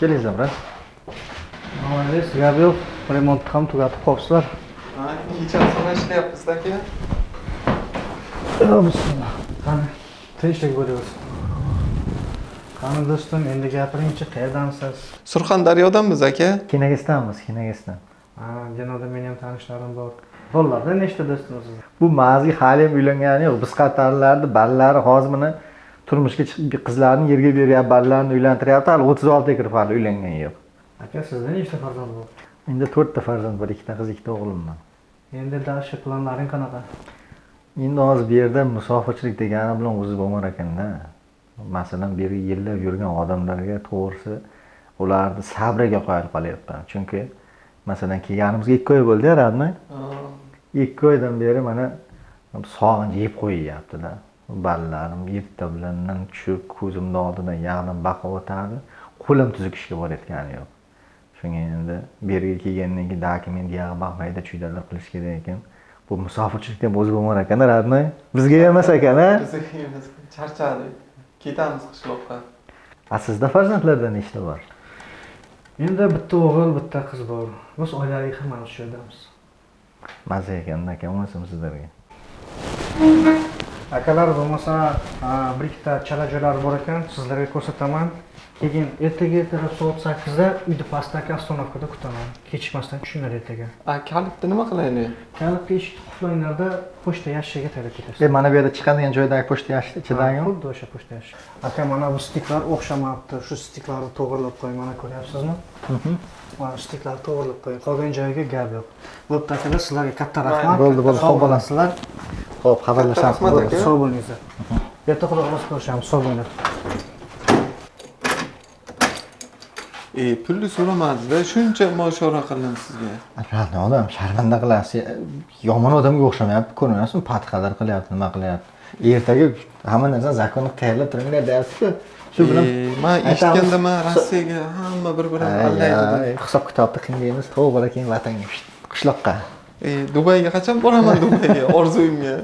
Kelingizlar, biroz. Молодец, Gabriel, remontni ham tugatib qo'yibsizlar. Ha, kechasi bilan ishlayapmiz aka. Bismillah. Qani, tinchlik bo'lyapsiz. Qani do'stim, endi gapiringchi, qayerdansiz? Surxondaryodanmiz aka. Kinagistonmiz, Kinagiston. Ha, Janoda men ham tanishlarim bor. Bo'ladi, nechta do'stimiz? Bu mazgi hali ham uylangani yo'q. Biz qatorlarni ballari hozir mana turmushga chiqib qizlarni yerga beryapti, ballarini uylantiryapti. Hali 36 ga kirib hali uylangani yo'q. Aka, sizda nechta farzand bor? Endi 4 ta farzand bor, 2 ta qiz, 2 ta o'g'lim bor. Endi dashi planlaring qanaqa? Endi hozir bu yerda musofirchilik degani bilan o'zi bo'lmar ekanda. Masalan, bu yerga yillab yurgan odamlarga to'g'risi ularni sabriga qoyil qolyapman. Chunki masalan, kelganimizga 2 oy bo'ldi, radnoy. 2 oydan beri mana sog'inch yeb qo'yyapti-da. Ballarim erta bilan tushib, ko'zimni oldidan yag'lim baqib o'tardi. Qo'lim tuzuk ishga borayotgani yo'q. Shunga endi bu yerga kelgandan keyin dokument yag'i baqmayda chuydalar qilish kerak ekan. Bu musofirchilikda ham o'zi bo'lmar ekan, radnoy. Bizga emas ekan-a? Bizga emas, charchadik. Ketamiz qishloqqa. Sizda farzandlardan nechta bor? Endi bitta o'g'il, bitta qiz bor. Biz oilaviy ham mana shu yerdamiz. Maza ekan, aka, o'lsin sizlarga. Akalar bo'lmasa, bir ikkita chala-joylar bor ekan, sizlarga ko'rsataman. Keyin ertaga soat 8 da uyda pastdagi ostanovkada kutaman. Kechikmasdan tushinglar ertaga. Kalitni nima qilaylik? Kalitni eshikni qulflanglarda pochta yashigiga tayyorlab ketasiz. Mana bu yerda chiqadigan joydagi pochta yashik ichidagi. Xuddi o'sha pochta yashik. Aka, mana bu stiklar o'xshamabdi. Shu stiklarni to'g'rilab qo'ying, mana ko'ryapsizmi? Mana stiklarni to'g'rilab qo'ying. Qolgan joyiga gap yo'q. Bo'pti akalar, sizlarga katta rahmat. Bo'ldi, Sog' bo'lasizlar. Xo'p, xabarlashamiz. Sog' bo'lingizlar. Erta xudo xohlasa ko'rishamiz. Sog' bo'linglar. Pulni so'ramadingiz-da, shuncha moshora qildim sizga. Aka, odam sharmanda qilasiz. Yomon odamga o'xshamayapti, ko'ryapsizmi? Patqalar qilyapti, nima qilyapti. Ertaga hamma narsani zakonni tayyorlab turinglar deyapti-ku. Shu bilan men eshitganda men Rossiyaga hamma bir-birini allaydi. Hisob kitobni qilmaymiz, to'g'ri keyin vatanga, qishloqqa. Dubayga qachon boraman Dubayga, orzuyimga.